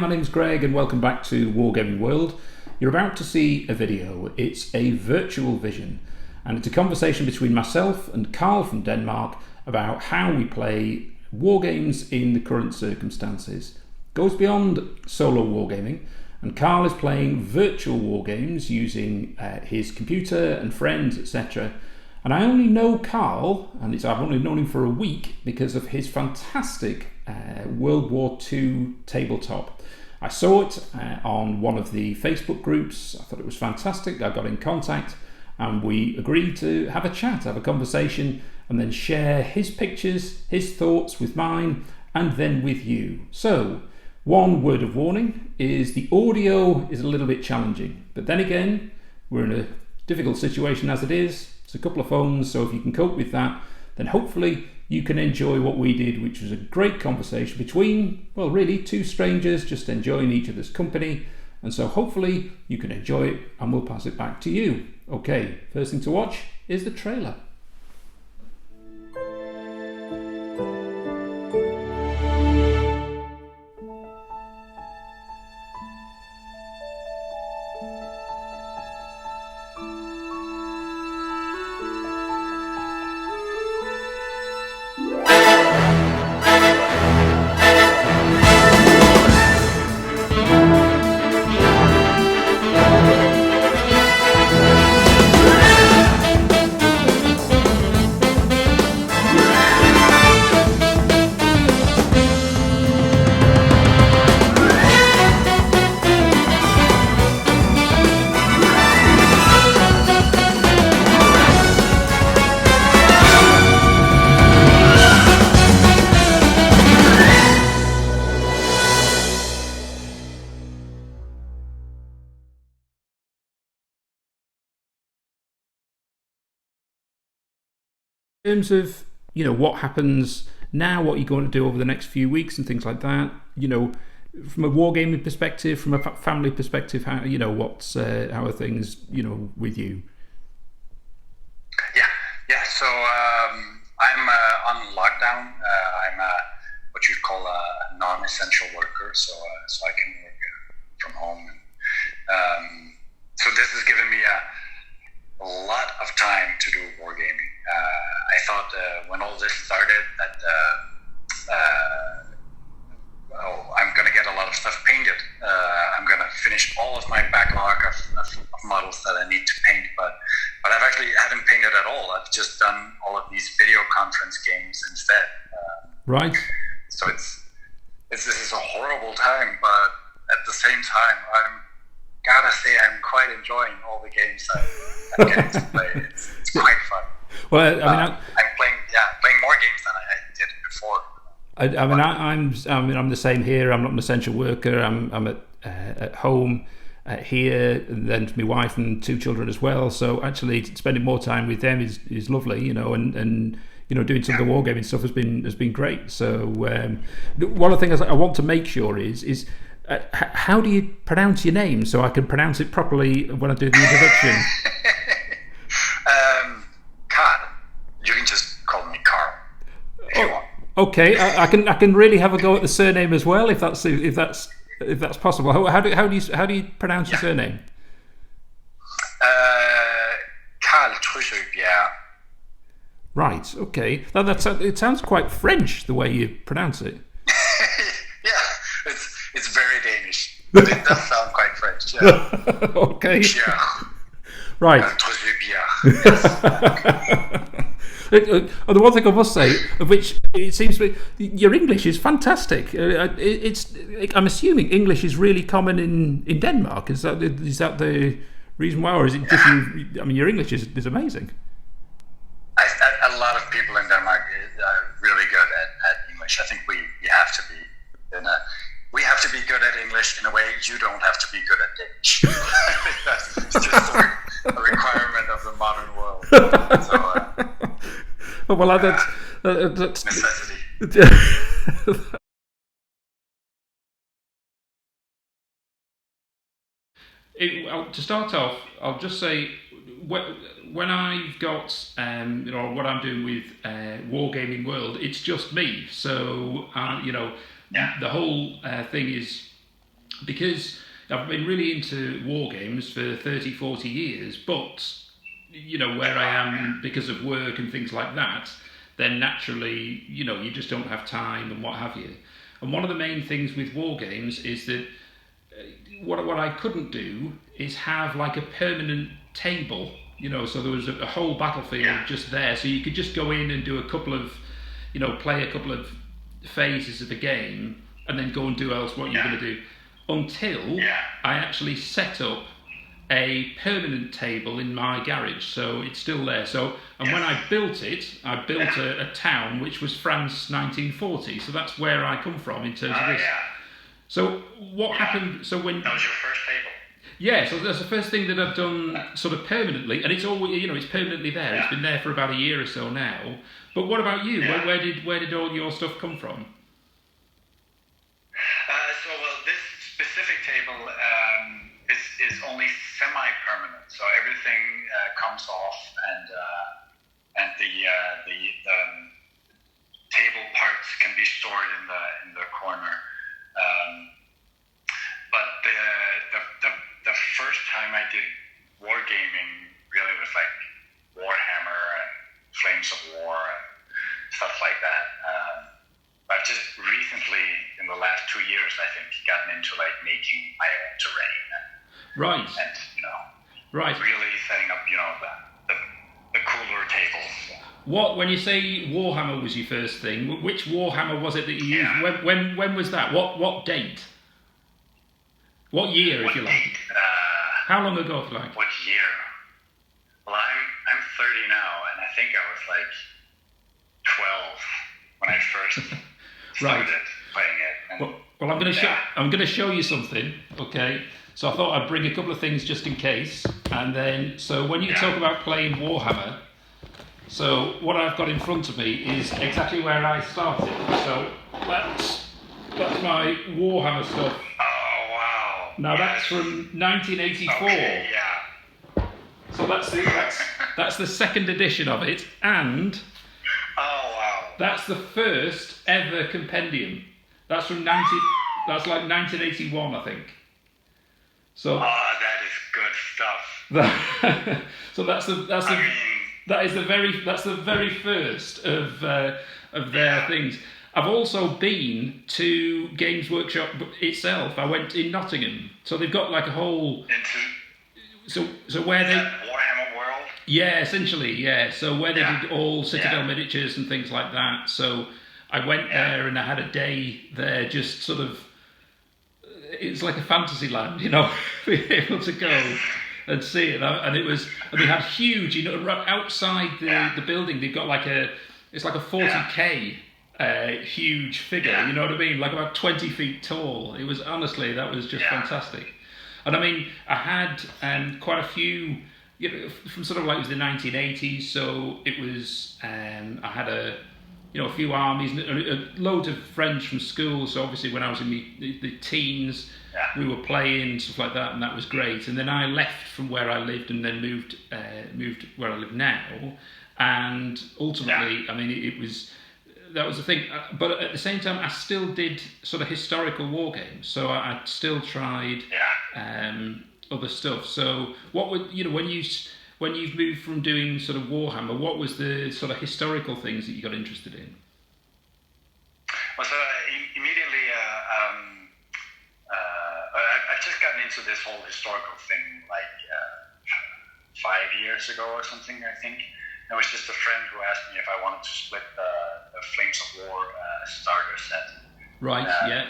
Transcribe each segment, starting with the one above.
my name's Greg and welcome back to Wargaming World. You're about to see a video. It's a virtual vision and it's a conversation between myself and Karl from Denmark about how we play wargames in the current circumstances. It goes beyond solo wargaming, and Karl is playing virtual wargames using his computer and friends, etc. And I only know Karl, and I've only known him for a week, because of his fantastic World War II tabletop. I saw it on one of the Facebook groups. I thought it was fantastic. I got in contact and we agreed to have a chat, have a conversation, and then share his pictures, his thoughts with mine, and then with you. So, one word of warning is the audio is a little bit challenging, but then again, we're in a difficult situation as it is. It's a couple of phones, so if you can cope with that, then hopefully you can enjoy what we did, which was a great conversation between, well, really two strangers just enjoying each other's company. And so hopefully you can enjoy it, and we'll pass it back to you. Okay, first thing to watch is the trailer. In terms of, what happens now, what you're going to do over the next few weeks and things like that, from a wargaming perspective, from a family perspective, how how are things, with you? Yeah. So I'm on lockdown. I'm what you'd call a non-essential worker, so I can work from home. And, so this has given me a lot of time to do wargaming. I thought when all this started that I'm going to get a lot of stuff painted. I'm going to finish all of my backlog of models that I need to paint, but I've actually haven't painted at all. I've just done all of these video conference games instead. Right. So this is a horrible time, but at the same time, gotta say I'm quite enjoying all the games I'm getting to play. It's quite fun. Well, I'm playing more games than I did before. I'm the same here. I'm not an essential worker. I'm at home here, and then my wife and two children as well. So actually, spending more time with them is lovely, and doing some of the wargaming stuff has been great. So one of the things I want to make sure is how do you pronounce your name so I can pronounce it properly when I do the introduction? Karl. You can just call me Karl if you want. Okay, I can really have a go at the surname as well, if that's possible. How do you pronounce your surname? Karl. Right. Okay. It sounds quite French the way you pronounce it. Yeah, it's very Danish, but it does sound quite French. Yeah. Okay. Yeah. Right. The one thing I must say, which it seems to be, your English is fantastic. I'm assuming English is really common in Denmark. Is that the reason why, or is it just you? I mean, your English is amazing. A lot of people in Denmark are really good at English. I think we have to be we have to be good at English in a way you don't have to be good at Danish. That's just a requirement of the modern world. So, that's necessity. To start off, I'll just say when I've got what I'm doing with Wargaming World, it's just me. So the whole thing is because I've been really into war games for 30, 40 years, but where I am because of work and things like that, then naturally, you just don't have time and what have you. And one of the main things with war games is that what I couldn't do is have like a permanent table, so there was a whole battlefield just there, so you could just go in and do a couple of, play a couple of phases of the game and then go and do else what you're going to do, until I actually set up a permanent table in my garage, so it's still there. And when I built it, I built a town which was France 1940, so that's where I come from in terms of this. So what happened? So when that was your first table. Yeah, so that's the first thing that I've done sort of permanently, and it's always it's permanently there. It's been there for about a year or so now. But what about you? Where did all your stuff come from? This specific table is only semi-permanent. So everything comes off, and the table parts can be stored in the corner. But the first time I did wargaming really was like Warhammer and Flames of War and stuff like that. I've just recently, in the last 2 years, I think, gotten into like making my own terrain and really setting up the cooler tables. What, when you say Warhammer was your first thing, which Warhammer was it that you used? When was that? What date? What year, if you like? How long ago, if you like? What year? Well, I'm 30 now, and I think I was like 12 when I first started playing it. And well, I'm going to show you something. Okay. So I thought I'd bring a couple of things just in case, and then when you talk about playing Warhammer. So what I've got in front of me is exactly where I started. So that's my Warhammer stuff. Oh wow! Now that's from 1984. Okay, yeah. So that's the second edition of it, and that's the first ever compendium. That's from That's like 1981, I think. So. That is good stuff. So that's the very first of their things. I've also been to Games Workshop itself. I went in Nottingham, so they've got like a whole. So where they. Warhammer World. Yeah, essentially, yeah. So where they did all Citadel miniatures and things like that. So I went there and I had a day there, just sort of. It's like a fantasy land, being able to go and see it, and it was. And they had huge, right outside the building. They've got it's like a 40k huge figure. You know what I mean? Like about 20 feet tall. It was honestly that was just fantastic. And I mean, I had quite a few, from sort of like it was the 1980s. So it was. I had a few armies, loads of friends from school. So obviously, when I was in the teens, we were playing stuff like that, and that was great. And then I left from where I lived, and then moved where I live now. And ultimately, I mean, that was the thing. But at the same time, I still did sort of historical war games. So I still tried other stuff. So what would when you've moved from doing sort of Warhammer, what was the sort of historical things that you got interested in? Well, so immediately, I've just gotten into this whole historical thing like 5 years ago or something, I think. It was just a friend who asked me if I wanted to split the Flames of War starter set. Right, And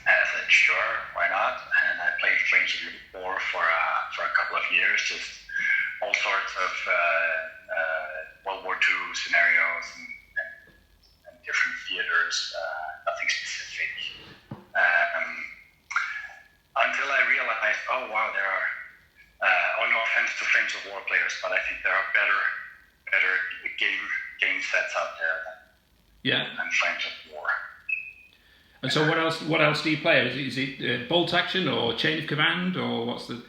I said, sure, why not? And I played Flames of War for a couple of years, just all sorts of World War II scenarios and different theaters, nothing specific. Until I realized, oh wow, there are, no offense to Flames of War players, but I think there are better game sets out there than Flames of War. And so what else do you play? Is it bolt action or chain of command, or what's the...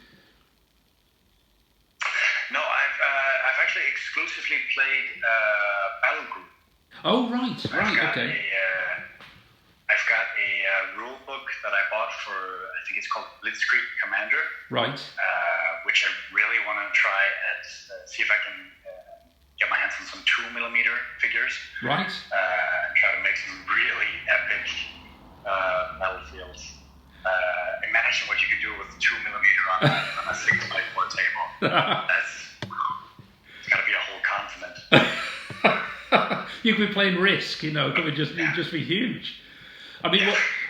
No, I've actually exclusively played Battle Group. Oh, right, okay. I've got a rule book that I bought for, I think it's called Blitzkrieg Commander. Right. Which I really want to try at, see if I can get my hands on some 2mm figures. Right. And try to make some really epic battlefields. Imagine what you could do with 2mm on a 6x4 table. It's got to be a whole continent. You could be playing Risk, it would just be huge. I mean,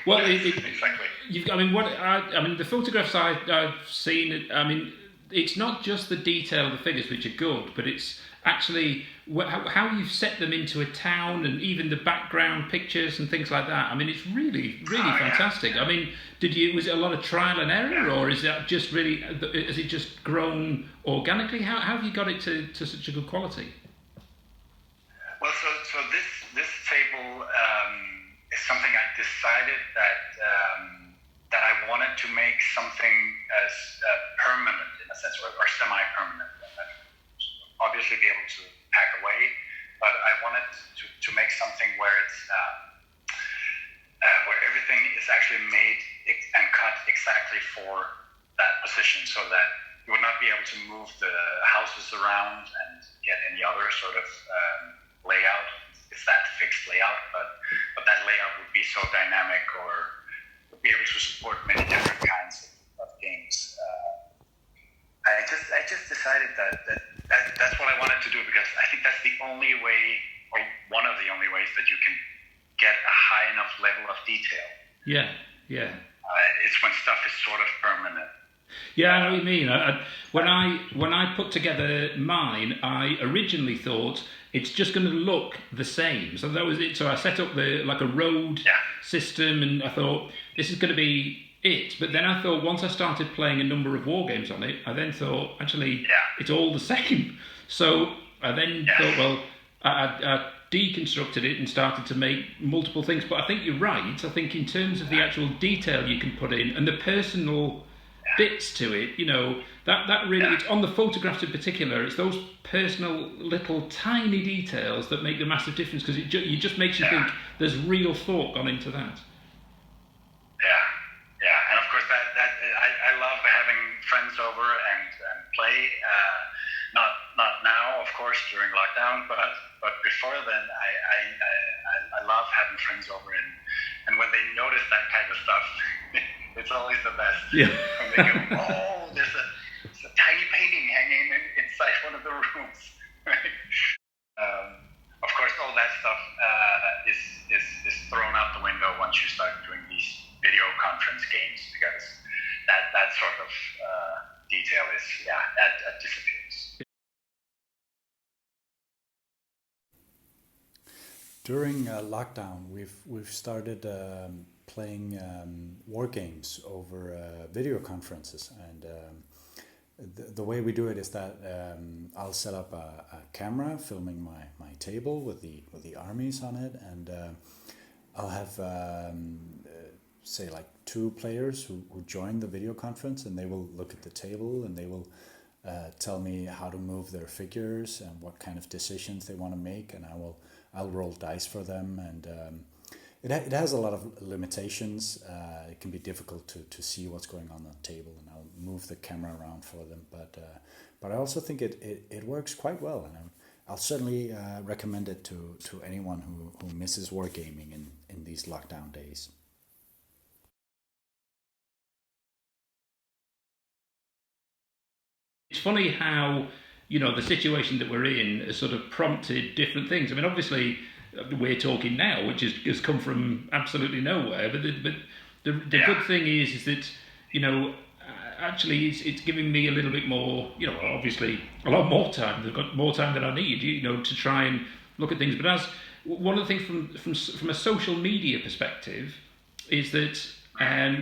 exactly. The photographs I've seen. I mean, it's not just the detail of the figures which are good, but it's actually how you've set them into a town, and even the background pictures and things like that. I mean, it's really fantastic. Yeah. I mean, was it a lot of trial and error, or is that just really, has it just grown organically? How have you got it to such a good quality? Well, so this table is something I decided that I wanted to make something as permanent in a sense, or semi-permanent. Obviously, be able to pack away, but I wanted to make something where it's where everything is actually made and cut exactly for that position, so that you would not be able to move the houses around and get any other sort of layout. It's that fixed layout, but that layout would be so dynamic, or would be able to support many different kinds of games. I just decided that's what I wanted to do, because I think that's the only way, or one of the only ways, that you can get a high enough level of detail. Yeah. It's when stuff is sort of permanent. Yeah, I know what you mean. When I put together mine, I originally thought it's just going to look the same. So that was it. So I set up like a road system, and I thought this is going to be it. But then I thought, once I started playing a number of Wargames on it, I then thought, actually, it's all the same. So I then thought, well, I deconstructed it and started to make multiple things. But I think you're right. I think in terms of the actual detail you can put in, and the personal bits to it, that really, it's on the photographs in particular, it's those personal little tiny details that make the massive difference, because it just makes you think there's real thought gone into that. And of course I love having friends over and play, not now, of course, during lockdown, but before then I love having friends over, and when they notice that kind of stuff, it's always the best. Yeah. When they go, oh, there's a tiny painting hanging inside one of the rooms. Of course, all that stuff is thrown out the window once you start doing these video conference games, because that sort of detail is that disappears. During lockdown, we've started playing Wargames over video conferences, and the way we do it is that I'll set up a camera filming my table with the armies on it, and I'll have say like 2 players who join the video conference, and they will look at the table, and they will tell me how to move their figures and what kind of decisions they want to make, and I'll roll dice for them, and it has a lot of limitations. It can be difficult to see what's going on the table, and I'll move the camera around for them. But I also think it works quite well, and I'll certainly recommend it to anyone who misses wargaming in these lockdown days. It's funny how the situation that we're in has sort of prompted different things. I mean, obviously, we're talking now, which has come from absolutely nowhere. But the good thing is that actually it's giving me a little bit more. Obviously a lot more time. They've got more time than I need. To try and look at things. But as one of the things from a social media perspective is that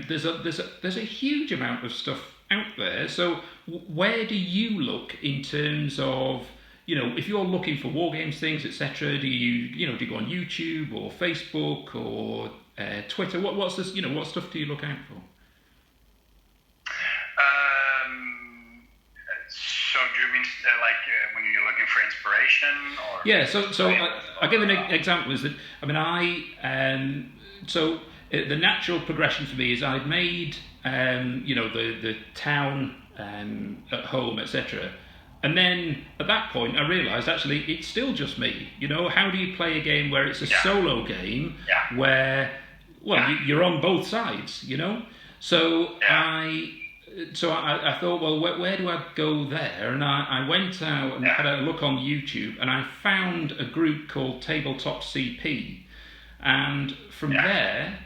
there's a huge amount of stuff out there. So where do you look in terms of, if you're looking for Wargames things, etc., do you go on YouTube or Facebook or Twitter? What's this? What stuff do you look out for? So do you mean when you're looking for inspiration? Or Yeah. So I'll give an example. Is that, I mean, so the natural progression for me is I've made the town at home, etc. And then at that point, I realised actually it's still just me. How do you play a game where it's a solo game where you're on both sides? So I thought, well, where do I go there? And I went out and had a look on YouTube, and I found a group called Tabletop CP, and from there,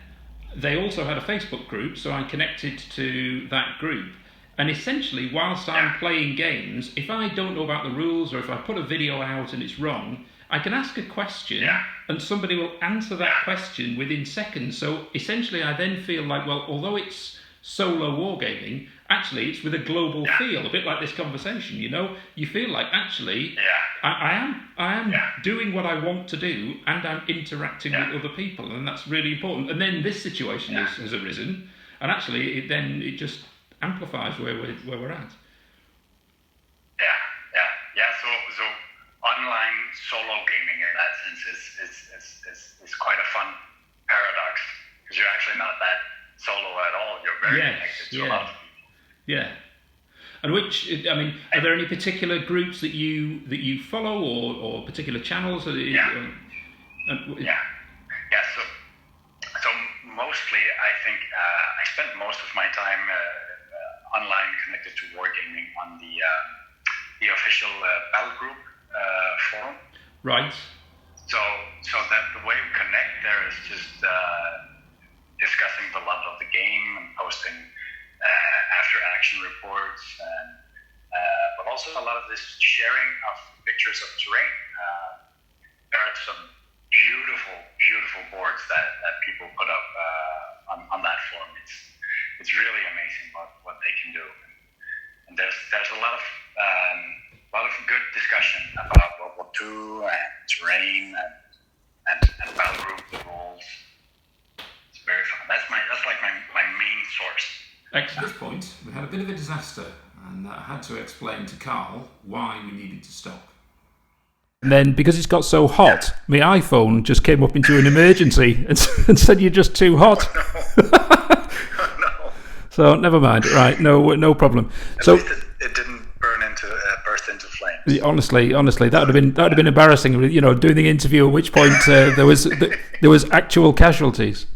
they also had a Facebook group, so I connected to that group. And essentially, whilst I'm playing games, if I don't know about the rules, or if I put a video out and it's wrong, I can ask a question and somebody will answer that question within seconds. So essentially, I then feel like, well, although it's solo wargaming, actually it's with a global feel, a bit like this conversation. You feel like actually I am doing what I want to do, and I'm interacting with other people, and that's really important. And then this situation has arisen, and actually it just amplifies where we're at. So online solo gaming in that sense is quite a fun paradox, because you're actually not that solo at all. You're very connected to a lot of people. Yeah. And are there any particular groups that you follow, or particular channels? So mostly I think I spent most of my time online connected to Wargaming on the official battle group forum. Right. So that the way we connect there is just discussing the love of the game and posting after action reports, and but also a lot of this sharing of pictures of terrain. There are some beautiful boards that people put up on that forum. It's really amazing what they can do, and there's a lot of good discussion about World War II and terrain and battle group rules. It's very fun. That's like my main source. At this point, we had a bit of a disaster, and I had to explain to Karl why we needed to stop. And then, because it's got so hot, my iPhone just came up into an emergency and said you're just too hot. No. So never mind. Right, no problem. At least it didn't burst into flames. Honestly, that would have been embarrassing. Doing the interview, at which point there was actual casualties.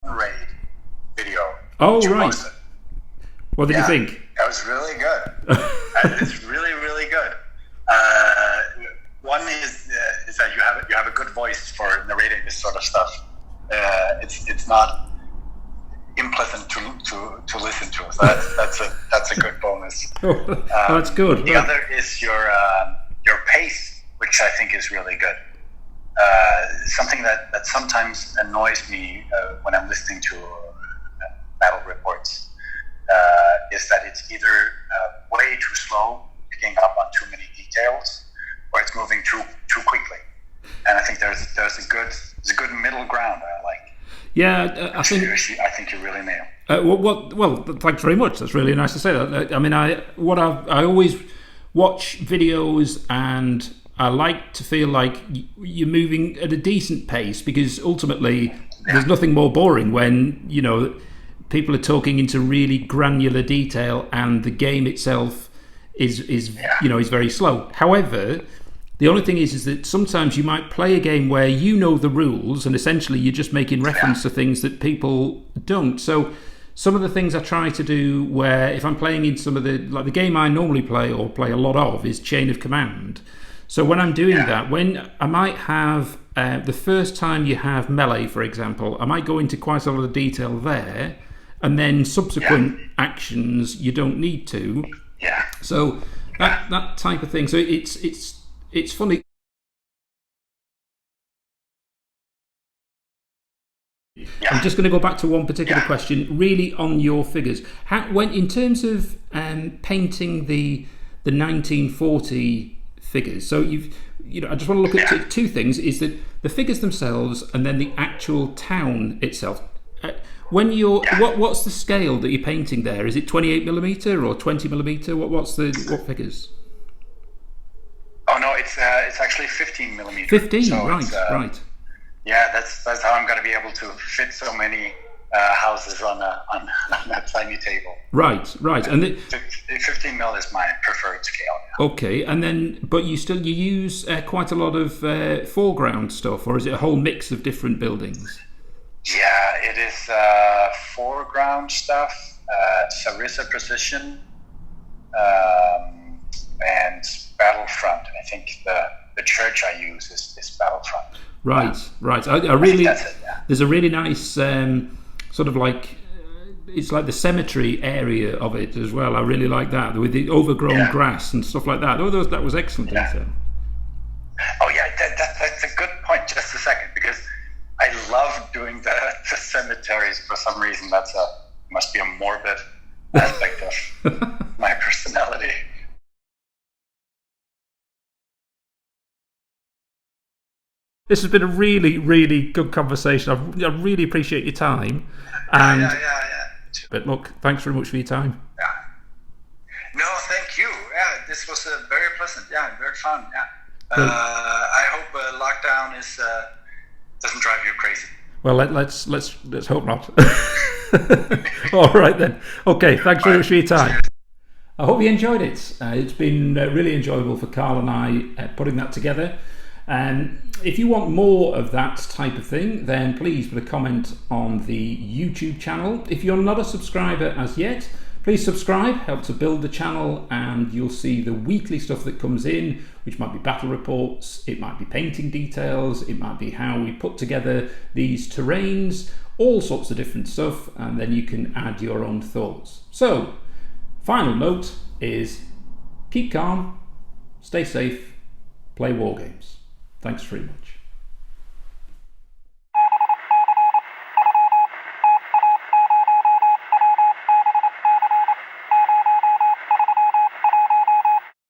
Raid video. Oh, right. What did you think? That was really good. It's really good. One is that you have a good voice for narrating this sort of stuff. It's not unpleasant to listen to. So that's a good bonus. That's good. The other is your pace, which I think is really good. Something that sometimes annoys me when I'm listening to battle reports is that it's either way too slow, picking up on too many details, or it's moving too quickly. And I think there's a good middle ground I like. Yeah, I think you really nail. Well, thanks very much. That's really nice to say that. I mean, I always watch videos, and I like to feel like you're moving at a decent pace, because ultimately there's nothing more boring when people are talking into really granular detail and the game itself is very slow. However, the only thing is that sometimes you might play a game where the rules, and essentially you're just making reference to things that people don't. So some of the things I try to do, where if I'm playing in some of the game I normally play or play a lot of is Chain of Command. So when I'm doing that, when I might have the first time you have melee, for example, I might go into quite a lot of detail there, and then subsequent actions you don't need to. Yeah. So that type of thing. So it's funny. Yeah. I'm just going to go back to one particular question, really on your figures. When in terms of painting the 1940 figures, so I just want to look at two things: is that the figures themselves, and then the actual town itself. When you're what's the scale that you're painting there? Is it 28mm or 20mm? What figures? it's actually 15 millimeter. 15, so right, right. Yeah, that's how I'm going to be able to fit so many houses on a tiny table. Right, right. And 15 mil is my preferred scale. Yeah. Okay, and then, but you use quite a lot of foreground stuff, or is it a whole mix of different buildings? Yeah, it is foreground stuff, Sarissa Precision, and Battlefront. I think the church I use is Battlefront. Right, right. I really, that's it, yeah. There's a really nice sort of like, it's like the cemetery area of it as well. I really like that, with the overgrown grass and stuff like that. Oh, that was excellent detail. Oh yeah, that's a good point. Just a second, because I love doing the cemeteries for some reason. Must be a morbid aspect of my personality. This has been a really, really good conversation. I really appreciate your time. And, yeah. But look, thanks very much for your time. Yeah. No, thank you. Yeah, this was very pleasant. Yeah, very fun. Yeah. I hope lockdown doesn't drive you crazy. Well, let's hope not. All right then. Okay, thanks very much for your time. I hope you enjoyed it. It's been really enjoyable for Karl and I putting that together. If you want more of that type of thing, then please put a comment on the YouTube channel. If you're not a subscriber as yet, please subscribe, help to build the channel, and you'll see the weekly stuff that comes in, which might be battle reports, it might be painting details, it might be how we put together these terrains, all sorts of different stuff, and then you can add your own thoughts. So, final note is keep calm, stay safe, play war games. Thanks very much.